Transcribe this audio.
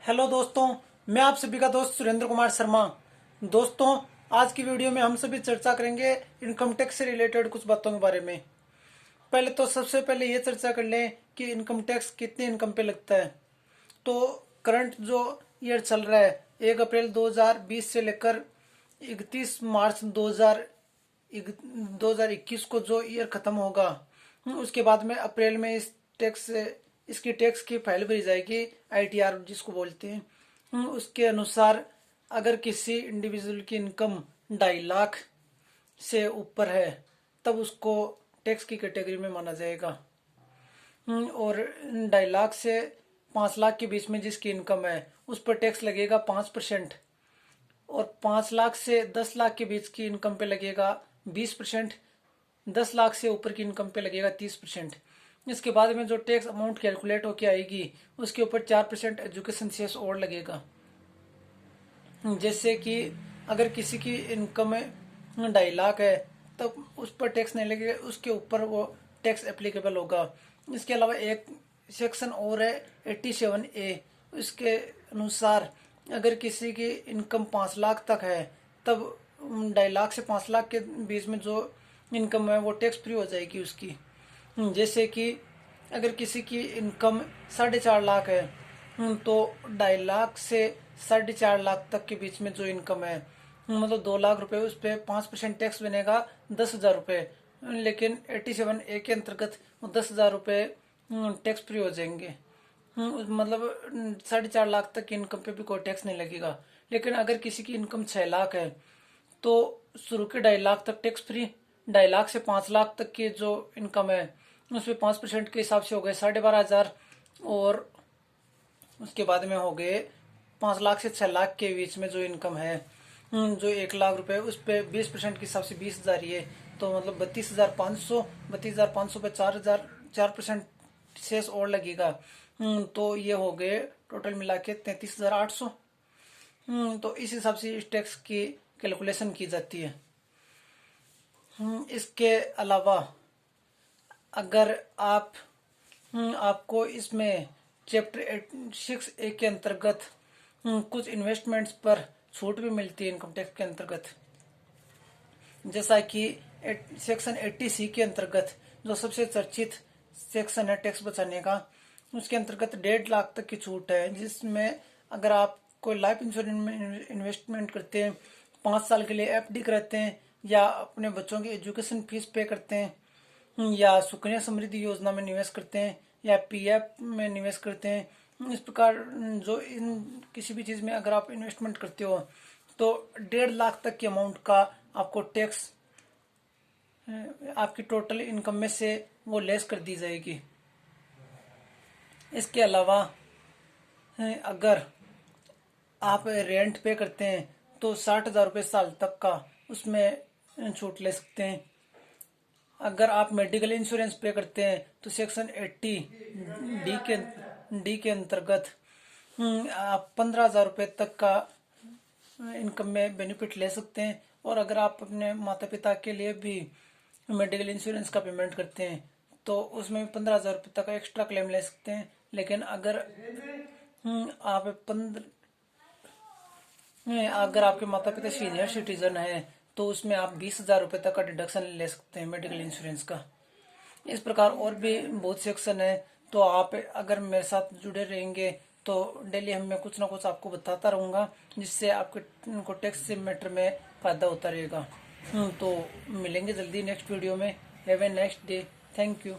Hello दोस्तों, मैं आप सभी का दोस्त सुरेंद्र कुमार शर्मा। दोस्तों, आज की वीडियो में हम सभी चर्चा करेंगे इनकम टैक्स से रिलेटेड कुछ बातों के बारे में। पहले तो सबसे पहले ये चर्चा कर लें कि इनकम टैक्स कितनी इनकम पे लगता है। तो करंट जो ईयर चल रहा है 1 अप्रैल 2020 से लेकर 31 मार्च 2021 को जो ईयर खत्म होगा, उसके बाद में अप्रैल में इसकी टैक्स की फाइल भरी जाएगी, आईटीआर जिसको बोलते हैं। उसके अनुसार अगर किसी इंडिविजुअल की इनकम 2.5 लाख से ऊपर है तब उसको टैक्स की कैटेगरी में माना जाएगा। और 2.5 लाख से 5 लाख के बीच में जिसकी इनकम है उस पर टैक्स लगेगा 5%। और 5 लाख से 10 लाख के बीच की इनकम पे लगेगा 20%। 10 लाख से ऊपर की इनकम पे लगेगा 30%। इसके बाद में जो टैक्स अमाउंट कैलकुलेट होके आएगी उसके ऊपर 4% एजुकेशन सेस और लगेगा। जैसे कि अगर किसी की इनकम 2.5 लाख है तब उस पर टैक्स नहीं लगेगा, उसके ऊपर वो टैक्स एप्लीकेबल होगा। इसके अलावा एक सेक्शन और है 87A। इसके अनुसार अगर किसी की इनकम 5 लाख तक है तब 2.5 लाख से 5 लाख के बीच में जो इनकम है वो टैक्स फ्री हो जाएगी उसकी। जैसे कि अगर किसी की इनकम 4.5 लाख है तो 2.5 लाख से 4.5 लाख तक के बीच में जो इनकम है, मतलब 2 लाख रुपए, उस पर 5% टैक्स बनेगा 10,000 रुपये। लेकिन 87A के अंतर्गत वो 10,000 रुपये टैक्स फ्री हो जाएंगे। मतलब 4.5 लाख तक की इनकम पे भी कोई टैक्स नहीं लगेगा। लेकिन अगर किसी की इनकम 6 लाख है तो शुरू के 2.5 लाख तक टैक्स फ्री। 2.5 लाख से 5 लाख तक की जो इनकम है उसमें 5% के हिसाब से हो गए 12,500। और उसके बाद में हो गए 5 लाख से 6 लाख के बीच में जो इनकम है, जो 1 लाख रुपए, उस पर 20% के हिसाब से 20,000 ये, तो मतलब 32,500। 32,500 पे 4% शेष और लगेगा। तो ये हो गए टोटल मिला के 33,800। तो इस हिसाब से इस टैक्स की कैलकुलेशन की जाती है। इसके अलावा अगर आपको इसमें चैप्टर 6A के अंतर्गत कुछ इन्वेस्टमेंट्स पर छूट भी मिलती है इनकम टैक्स के अंतर्गत। जैसा कि सेक्शन 80C के अंतर्गत जो सबसे चर्चित सेक्शन है टैक्स बचाने का, उसके अंतर्गत 1.5 लाख तक की छूट है। जिसमें अगर आप कोई लाइफ इंश्योरेंस में इन्वेस्टमेंट करते हैं, 5 साल के लिए एफडी कराते हैं, या अपने बच्चों की एजुकेशन फीस पे करते हैं, या सुकन्या समृद्धि योजना में निवेश करते हैं, या पीएफ में निवेश करते हैं, इस प्रकार जो इन किसी भी चीज़ में अगर आप इन्वेस्टमेंट करते हो तो 1.5 लाख तक की अमाउंट का आपको टैक्स आपकी टोटल इनकम में से वो लेस कर दी जाएगी। इसके अलावा अगर आप रेंट पे करते हैं तो 60,000 रुपये साल तक का उसमें छूट ले सकते हैं। अगर आप मेडिकल इंश्योरेंस पे करते हैं तो सेक्शन 80D के अंतर्गत आप 15,000 रुपये तक का इनकम में बेनिफिट ले सकते हैं। और अगर आप अपने माता पिता के लिए भी मेडिकल इंश्योरेंस का पेमेंट करते हैं तो उसमें 15,000 रुपये तक का एक्स्ट्रा क्लेम ले सकते हैं। लेकिन अगर अगर आपके माता पिता सीनियर सिटीजन है तो उसमें आप 20,000 रुपये तक का डिडक्शन ले सकते हैं मेडिकल इंश्योरेंस का। इस प्रकार और भी बहुत सेक्शन है। तो आप अगर मेरे साथ जुड़े रहेंगे तो डेली मैं कुछ ना कुछ आपको बताता रहूँगा, जिससे आपको टैक्स से मैटर में फ़ायदा होता रहेगा। तो मिलेंगे जल्दी नेक्स्ट वीडियो में। Have A next day. Thank you.